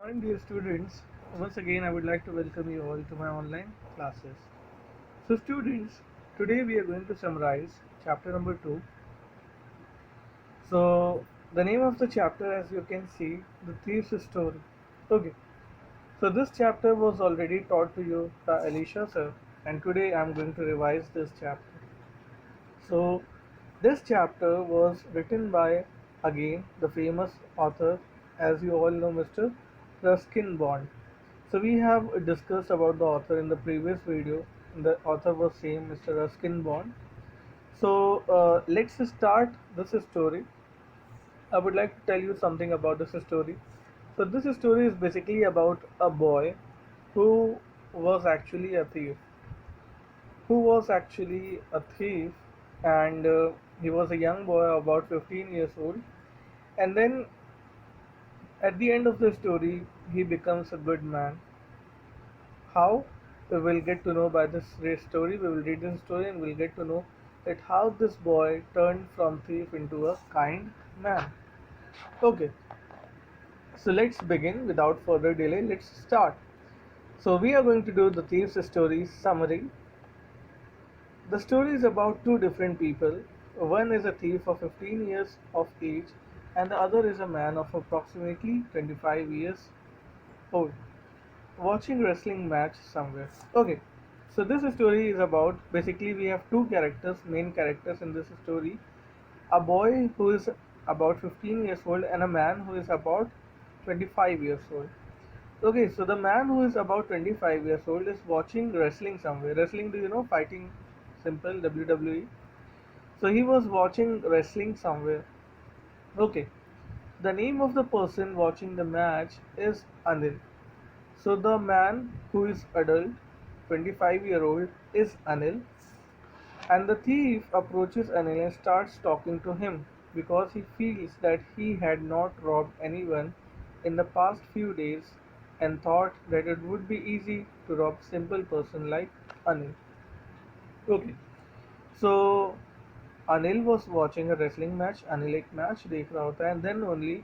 Morning, dear students. Once again, I would like to welcome you all to my online classes. So, students, today we are going to summarize chapter number 2. So, the name of the chapter, as you can see, The Thief's Story. Okay, so this chapter was already taught to you by Alicia sir, and today I am going to revise this chapter. So, this chapter was written by, again, the famous author, as you all know, Mr. Ruskin Bond. So, we have discussed about the author in the previous video. The author was same, Mr. Ruskin Bond. So, let's start this story. I would like to tell you something about this story. So, this story is basically about a boy who was actually a thief. And he was a young boy about 15 years old, and then at the end of the story he becomes a good man. How? We will get to know by this story. We will read this story and we'll get to know that how this boy turned from thief into a kind man. Okay, so let's begin without further delay. Let's start. So we are going to do the thief's story summary. The story is about two different people. One is a thief of 15 years of age, and the other is a man of approximately 25 years old, watching wrestling match somewhere. Okay, so this story is about, basically we have two characters, main characters in this story. A boy who is about 15 years old and a man who is about 25 years old. Okay, so the man who is about 25 years old is watching wrestling somewhere. Wrestling, do you know? Fighting, simple, WWE. So he was watching wrestling somewhere. Okay, the name of the person watching the match is Anil. So the man who is adult, 25-year-old, is Anil, and the thief approaches Anil and starts talking to him because he feels that he had not robbed anyone in the past few days and thought that it would be easy to rob simple person like Anil. Okay, so Anil was watching a wrestling match, Anil एक match देख रहा होता है and then only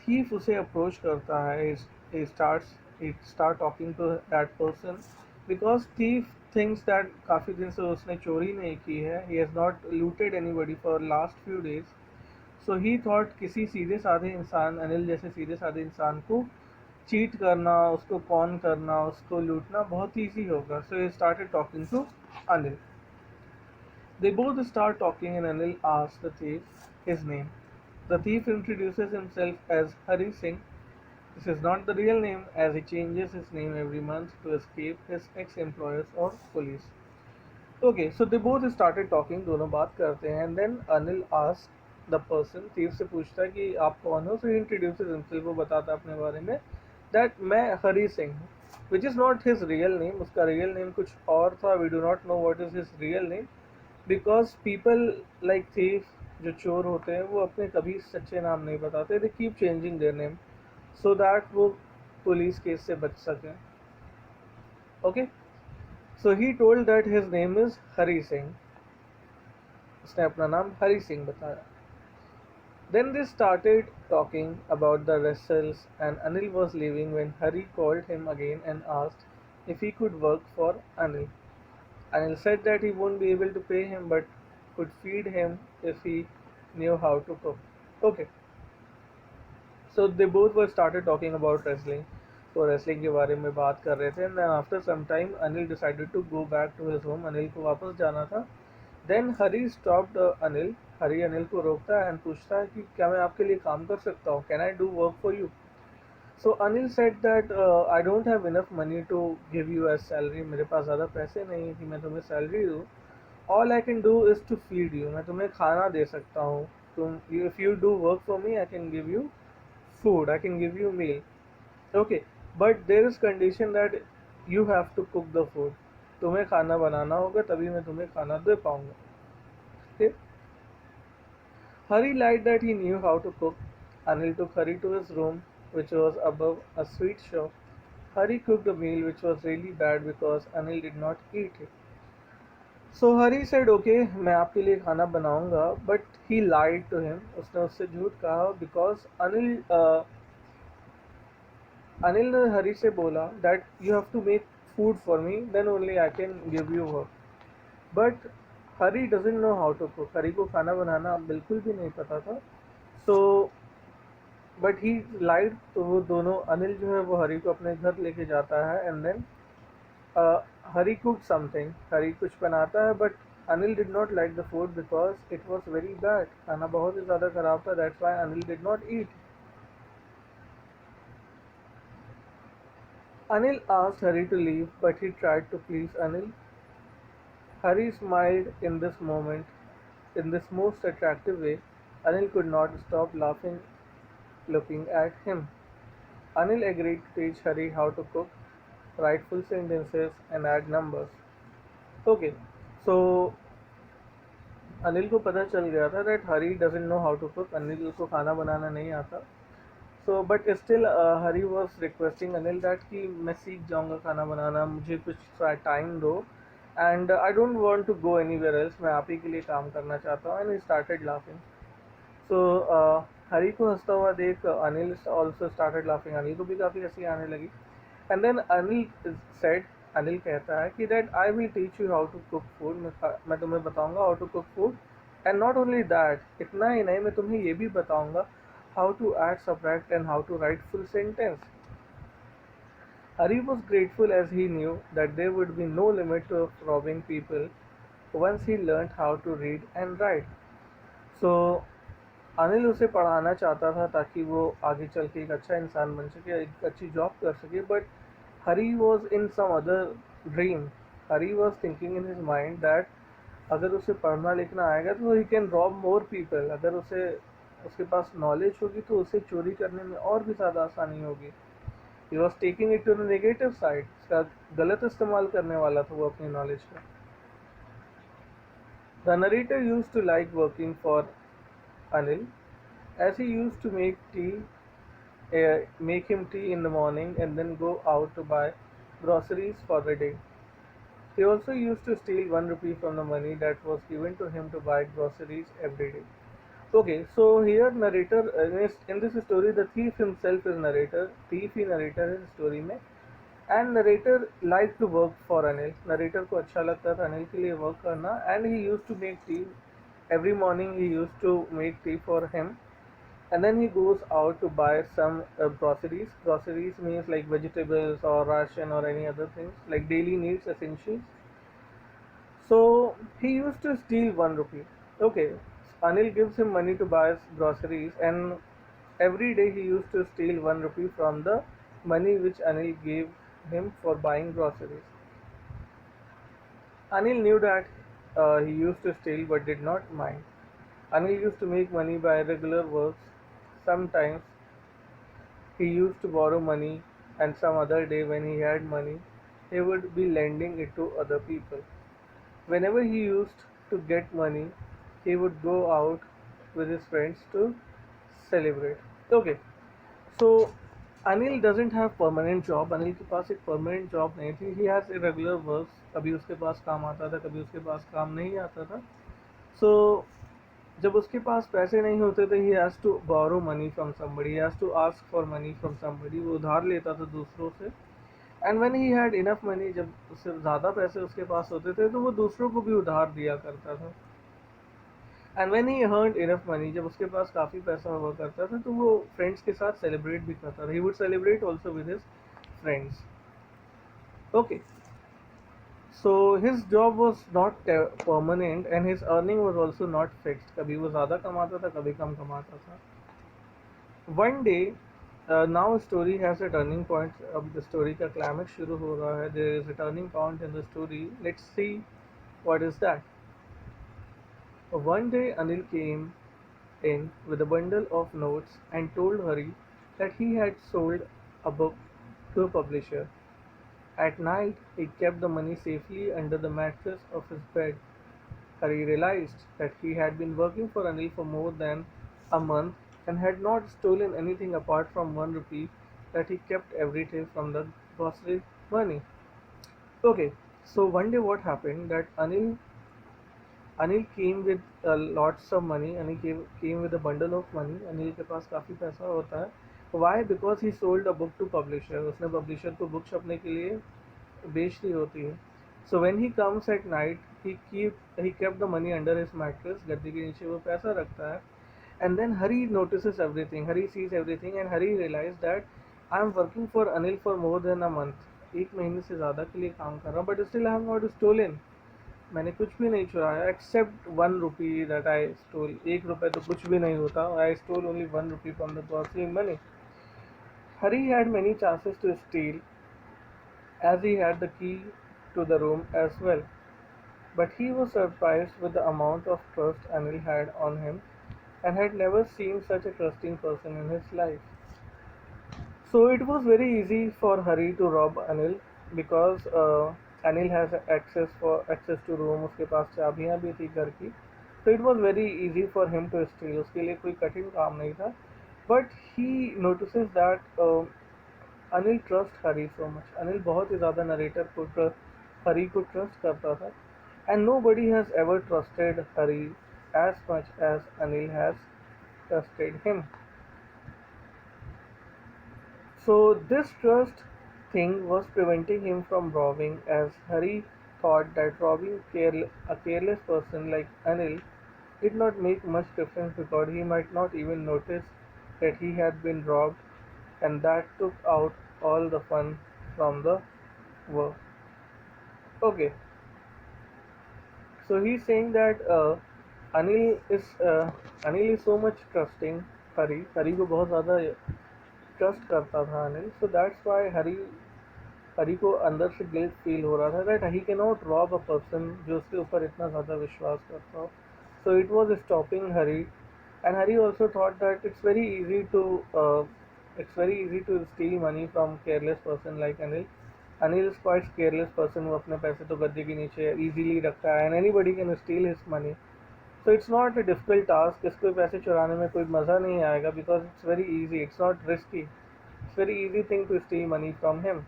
thief उसे approach करता है. He start talking to that person because thief thinks that काफ़ी दिन से उसने चोरी नहीं की है. He has not looted anybody for last few days. So he thought किसी सीधे साधे इंसान, अनिल जैसे सीधे साधे इंसान को चीट करना, उसको कॉन करना, उसको लूटना बहुत ईजी होगा. So he started talking to Anil. They both start talking and Anil asks the thief his name. The thief introduces himself as Hari Singh. This is not the real name as he changes his name every month to escape his ex-employers or police. Okay, so they both started talking, दोनों बात करते हैं and then Anil asks the person, thief से पूछता है कि आप कौन हो. So he introduces himself, वो बताता है अपने बारे में that मैं हरी सिंह हूँ, which is not his real name. उसका real name कुछ और था. We do not know what is his real name. Because people like thief, जो चोर होते हैं वो अपने कभी सच्चे नाम नहीं बताते. They keep changing their name so that वो पुलिस केस से बच सकें. Okay, so he told that his name is Hari Singh. उसने अपना नाम हरी सिंह बताया. Then they started talking about the rascals and Anil was living when Hari called him again and asked if he could work for Anil. Anil said that he won't be able to pay him but could feed him if he knew how to cook. Okay, so they both were started talking about wrestling. तो wrestling के बारे में बात कर रहे थे and then after some time Anil decided to go back to his home. Anil को वापस जाना था. Then Hari stopped Anil. हरी अनिल को रोकता है and पूछता है कि क्या मैं आपके लिए काम कर सकता हूँ? Can I do work for you? So Anil said that I don't have enough money to give you as salary. मेरे पास ज़्यादा पैसे नहीं कि मैं तुम्हें सैलरी दूँ. All I can do is to feed you. मैं तुम्हें खाना दे सकता हूँ. If you do work for me, I can give you food. I can give you meal. Okay, but there is condition that you have to cook the food. तुम्हें खाना बनाना होगा तभी मैं तुम्हें खाना दे पाऊँगा. Okay? Hari lied that he knew how to cook. Anil took Hari to his room, which was above a sweet shop. Hari cooked a meal which was really bad because Anil did not eat it. So Hari said, "Okay, मैं आपके लिए खाना बनाऊंगा," but he lied to him. उसने उससे झूठ कहा because Anil Anil ने हरी से बोला that you have to make food for me then only I can give you work. But Hari doesn't know how to cook. Hari को खाना बनाना बिल्कुल भी नहीं पता था। So but he lied. तो वो दोनों अनिल जो है वो हरी को अपने घर लेके जाता है and then Hari cook something. Hari कुछ बनाता है but Anil did not like the food because it was very bad. खाना बहुत ही ज़्यादा खराब था, that's why Anil did not eat. Anil asked Hari to leave, but he tried to please Anil. Hari smiled in this moment, in this most attractive way. Anil could not stop laughing looking at him. Anil agreed to teach Hari how to cook, write full sentences, and add numbers. Okay, so Anil को पता चल गया था that Hari doesn't know how to cook. Anil को खाना बनाना नहीं आता। So but still Hari was requesting Anil that कि मैं सीख जाऊँगा खाना बनाना, मुझे कुछ टाइम दो and I don't want to go anywhere else, मैं आप ही के लिए काम करना चाहता हूँ। And he started laughing. So Hari को हंसता हुआ देख Anil also started laughing. Anil को भी काफ़ी हंसी आने लगी। And then Anil said, Anil कहता है कि that I will teach you how to cook food. मैं तुम्हें बताऊंगा how to cook food. And not only that, इतना ही नहीं, मैं तुम्हें ये भी बताऊंगा how to add, subtract, and how to write full sentence. Hari was grateful as he knew that there would be no limit to robbing people once he learned how to read and write. So Anil उसे पढ़ाना चाहता था ताकि वो आगे चल के एक अच्छा इंसान बन सके, एक अच्छी जॉब कर सके। But Hari was in some other dream. Hari was thinking in his mind that अगर उसे पढ़ना लिखना आएगा तो he can rob more people. अगर उसे उसके पास नॉलेज होगी तो उसे चोरी करने में और भी ज़्यादा आसानी होगी। He was taking it to the negative side. इसका गलत इस्तेमाल करने वाला था वो अपनी नॉलेज का। The narrator use to like working for Anil as he used to make him tea in the morning and then go out to buy groceries for the day. He also used to steal 1 rupee from the money that was given to him to buy groceries every day. Okay, so here narrator in this story the thief himself is narrator. Thief he narrator है story में। And narrator liked to work for Anil. Narrator को अच्छा लगता था अनिल के लिए work करना and he used to make tea. Every morning he used to make tea for him and then he goes out to buy some groceries. Groceries means like vegetables or ration or any other things like daily needs essentials. So he used to steal 1 rupee. Okay, Anil gives him money to buy groceries, and every day he used to steal 1 rupee from the money which Anil gave him for buying groceries. Anil knew that he used to steal but did not mind. Anil used to make money by regular works. Sometimes he used to borrow money, and some other day when he had money, he would be lending it to other people. Whenever he used to get money, he would go out with his friends to celebrate. Okay, so Anil doesn't have permanent job. Anil के पास एक permanent job नहीं थी. He has irregular works. कभी उसके पास काम आता था, कभी उसके पास काम नहीं आता था. So जब उसके पास पैसे नहीं होते थे he has to borrow money from somebody. He has to ask for money from somebody. वो उधार लेता था दूसरों से. And when he had enough money, जब उससे ज़्यादा पैसे उसके पास होते थे तो वो दूसरों को भी उधार दिया करता था। And when he earned enough money, जब उसके पास काफ़ी पैसा हुआ करता था तो वो फ्रेंड्स के साथ सेलिब्रेट भी करता था। He would celebrate also with his friends. Okay, so his job was not permanent and his earning was also not fixed. कभी वो ज़्यादा कमाता था, कभी कम कमाता था। One day now story has a turning point. अब स्टोरी का क्लाइमेक्स शुरू हो रहा है। There is a turning point in the story. Let's see what is that. One day Anil came in with a bundle of notes and told Hari that he had sold a book to a publisher. At night he kept the money safely under the mattress of his bed. Hari realized that he had been working for Anil for more than a month and had not stolen anything apart from 1 rupee that he kept every day from the grocery money. Okay, so one day what happened that Anil came with lots of money. Anil came with a bundle of money. Anil के पास काफ़ी पैसा होता है. Why? Because he sold a book to publisher, उसने publisher को book छपने के लिए बेच दी होती है. So when he comes at night he kept the money under his mattress, गद्दे के नीचे वो पैसा रखता है. And then Hari notices everything, Hari sees everything, and Hari realizes that I am working for Anil for more than a month. एक महीने से ज़्यादा के लिए काम कर रहा हूँ, but still I have not stolen. मैंने कुछ भी नहीं चुराया except 1 rupee that I stole. 1 रुपये तो कुछ भी नहीं होता. I stole only 1 rupee from the grocery money. Hari had many chances to steal, as he had the key to the room as well. But he was surprised with the amount of trust Anil had on him and had never seen such a trusting person in his life. So it was very easy for Hari to rob Anil because Anil has access to room. उसके पास चाबियां भी थी घर की. So it was very easy for him to steal. उसके लिए कोई कठिन काम नहीं था. But he notices that Anil trusts Hari so much. Anil बहुत ही ज़्यादा narrator को Hari को trust करता था. And nobody has ever trusted Hari as much as Anil has trusted him. So this trust thing was preventing him from robbing, as Hari thought that robbing a careless person like Anil did not make much difference because he might not even notice that he had been robbed, and that took out all the fun from the work. Okay, so he's saying that Anil is so much trusting Hari. Hari को बहुत ज़्यादा trust करता था Anil. So that's why Hari को अंदर से guilt feel हो रहा था that he can not rob a person जो उसके ऊपर इतना ज़्यादा विश्वास करता हो. So it was stopping Hari. And Hari also thought that it's very easy to steal money from careless person like Anil. Anil is quite careless person. वो अपने पैसे तो गद्दे के नीचे ईजीली रखता है and any buddy can steal his money. So it's not a difficult task. इसको पैसे चुराने में कोई मज़ा नहीं आएगा because it's very easy. It's not risky. It's very easy thing to steal money from him.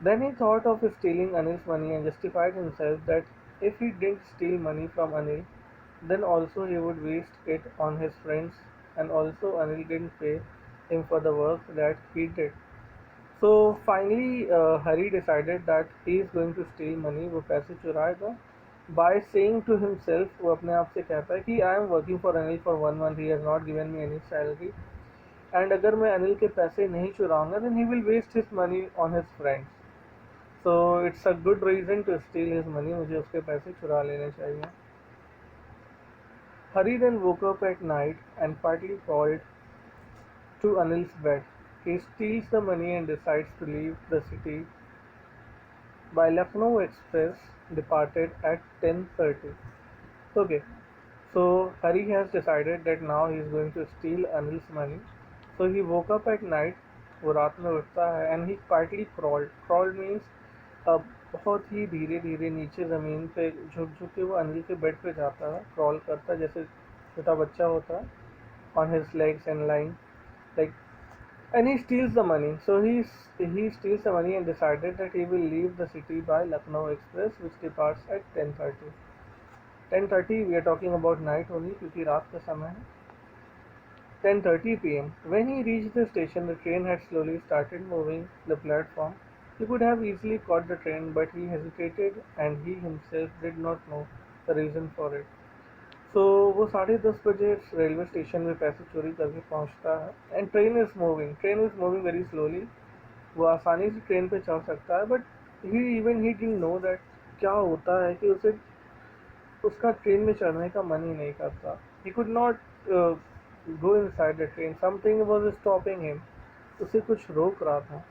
Then he thought of stealing Anil's money and justified himself that if he didn't steal money from Anil, then also he would waste it on his friends, and also Anil didn't pay him for the work that he did. So finally, Hari decided that he is going to steal money. वो पैसे चुराएगा. By saying to himself, वो अपने आप से कहता है कि I am working for Anil for 1 month. He has not given me any salary. And अगर मैं अनिल के पैसे नहीं चुराऊंगा, then he will waste his money on his friends. So it's a good reason to steal his money. मुझे उसके पैसे चुरा लेने चाहिए. Hari then woke up at night and partly crawled to Anil's bed. He steals the money and decides to leave the city by Lucknow Express departed at 10:30. Okay, so Hari has decided that now he is going to steal Anil's money. So he woke up at night. वो रात में उठता है and he partly crawled. Crawled means बहुत ही धीरे धीरे नीचे ज़मीन पे झुक झुक के वो अनिल के बेड पे जाता है. क्रॉल करता है जैसे छोटा बच्चा होता है. On his legs and lying like. And he steals the money. So he steals the money and decided that he will leave the city by Lucknow Express, which departs at 10:30. 10:30 we are talking about night only क्योंकि रात का समय है. 10:30 p.m. When he reached the station, the train had slowly started moving the platform. He could have easily caught the train, but he hesitated, and he himself did not know the reason for it. So वो 10:30 बजे railway station में पैसे चोरी करके पहुंचता है. And train is moving very slowly. वो आसानी से ट्रेन पे चढ़ सकता है, but he didn't know that क्या होता है कि उसे उसका ट्रेन में चढ़ने का मन ही नहीं करता. He could not go inside the train. Something was stopping him. उसे कुछ रोक रहा था.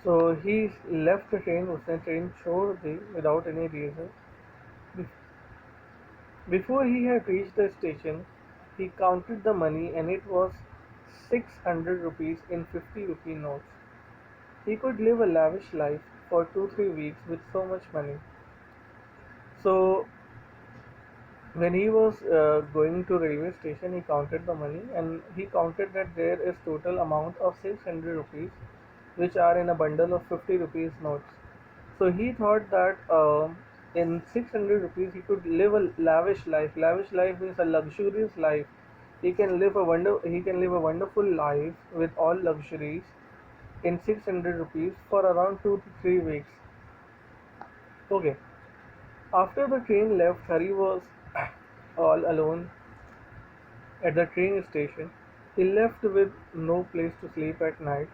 So he left the train. उसने ट्रेन छोड़ दी without any reason. Before he had reached the station, he counted the money, and it was 600 rupees in 50 rupee notes. He could live a lavish life for 2-3 weeks with so much money. So when he was going to railway station, he counted the money, and he counted that there is total amount of 600 rupees, which are in a bundle of 50 rupees notes. So he thought that in 600 rupees he could live a lavish life. Lavish life means a luxurious life He can live a wonderful life with all luxuries in 600 rupees for around 2 to 3 weeks. Okay. After the train left, Hari was all alone at the train station. He left with no place to sleep at night.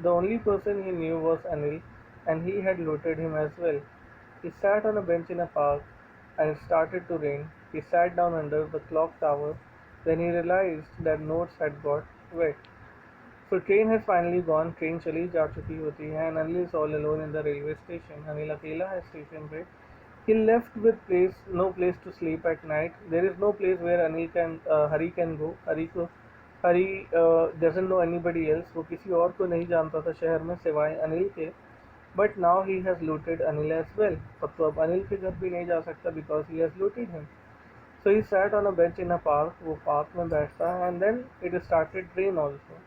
The only person he knew was Anil, and he had looted him as well. He sat on a bench in a park, and it started to rain. He sat down under the clock tower. Then he realized that notes had got wet. So train has finally gone. Train चली जा चुकी होती है and Anil is all alone in the railway station. Anil अकेला है station पे. He left with no place to sleep at night. There is no place where Hari can go. Hari doesn't know anybody else. वो किसी और को नहीं जानता था शहर में सिवाय अनिल के. But now he has looted Anil as well. तो अब अनिल के घर भी नहीं जा सकता because he has looted him. So he sat on a bench in a park. वो पार्क में बैठता है and then it started rain also.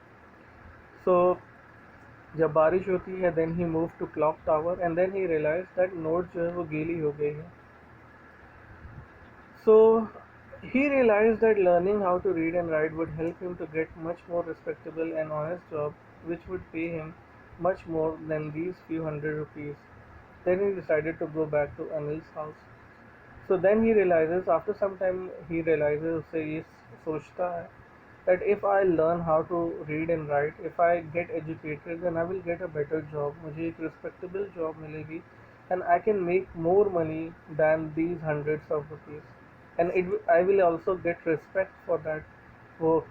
So जब बारिश होती है then he moved to clock tower and then he realized that note जो है वो गीली हो गई है. So he realized that learning how to read and write would help him to get much more respectable and honest job which would pay him much more than these few hundred rupees. Then he decided to go back to Anil's house. So then he realizes, after some time he realizes, उससे ये सोचता है that if I learn how to read and write, if I get educated, then I will get a better job. मुझे एक respectable job मिलेगी and I can make more money than these hundreds of rupees. And I will also get respect for that work.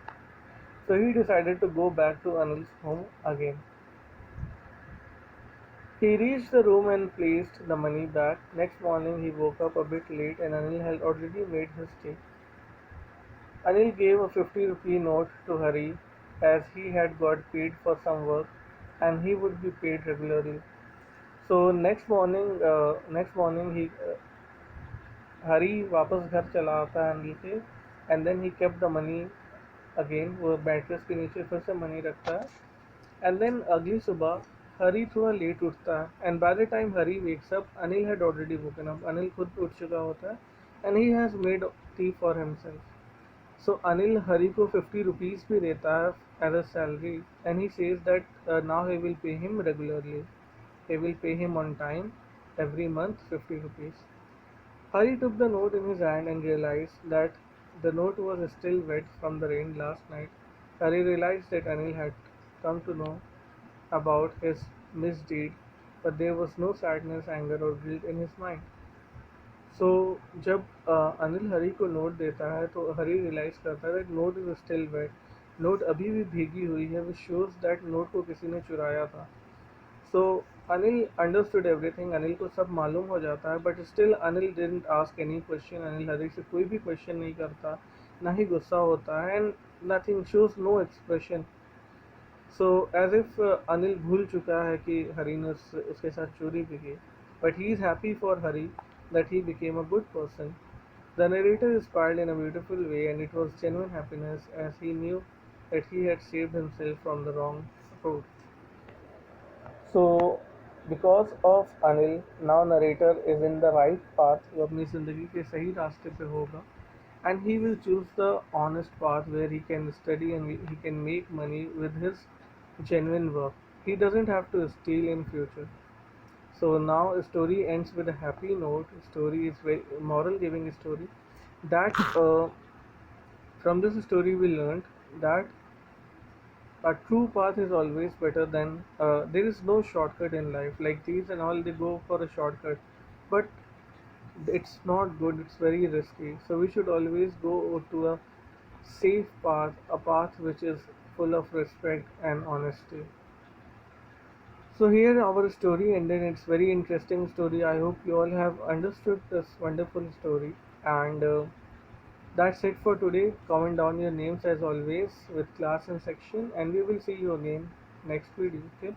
So he decided to go back to Anil's home again. He reached the room and placed the money back. Next morning he woke up a bit late and Anil had already made his tea. Anil gave a 50 rupee note to Hari as he had got paid for some work and he would be paid regularly. So next morning he Hari वापस घर चला आता है अनिल के and then he kept the money again. वो mattress के नीचे फिर से मनी रखता है and then अगली सुबह हरी थोड़ा लेट उठता है and by the time Hari wakes up Anil had already woken up. Anil खुद उठ चुका होता है and he has made tea for himself. So Anil Hari को 50 rupees भी देता है as a salary and he says that now he will pay him regularly. He will pay him on time every month 50 rupees. Hari took the note in his hand and realized that the note was still wet from the rain last night. Hari realized that Anil had come to know about his misdeed, but there was no sadness, anger, or guilt in his mind. सो जब अनिल हरी को note देता है तो हरी realize करता है that note is still wet. Note अभी भी भीगी हुई है विच शोज दैट नोट को किसी ने चुराया था. So Anil understood everything. Anil को सब मालूम हो जाता है but still Anil didn't ask any question. Anil Hari से कोई भी क्वेश्चन नहीं करता, ना ही गुस्सा होता है and nothing shows no expression. So as if Anil भूल चुका है कि हरी ने उसके साथ चोरी भी की. But he is happy for Hari that he became a good person. The narrator smiled in a beautiful way, and it was genuine happiness as he knew that he had saved himself from the wrong road. So, because of Anil, now narrator is in the right path. वो अपनी ज़िंदगी के सही रास्ते पे होगा, and he will choose the honest path where he can study and he can make money with his genuine work. He doesn't have to steal in future. So now a story ends with a happy note. Story is very moral giving story. That from this story we learned that a true path is always better than there is no shortcut in life. Like these and all, they go for a shortcut, but it's not good. It's very risky. So we should always go to a safe path, a path which is full of respect and honesty. So here our story ended. It's very interesting story. I hope you all have understood this wonderful story. And that's it for today. Comment down your names as always with class and section, and we will see you again next video. Okay.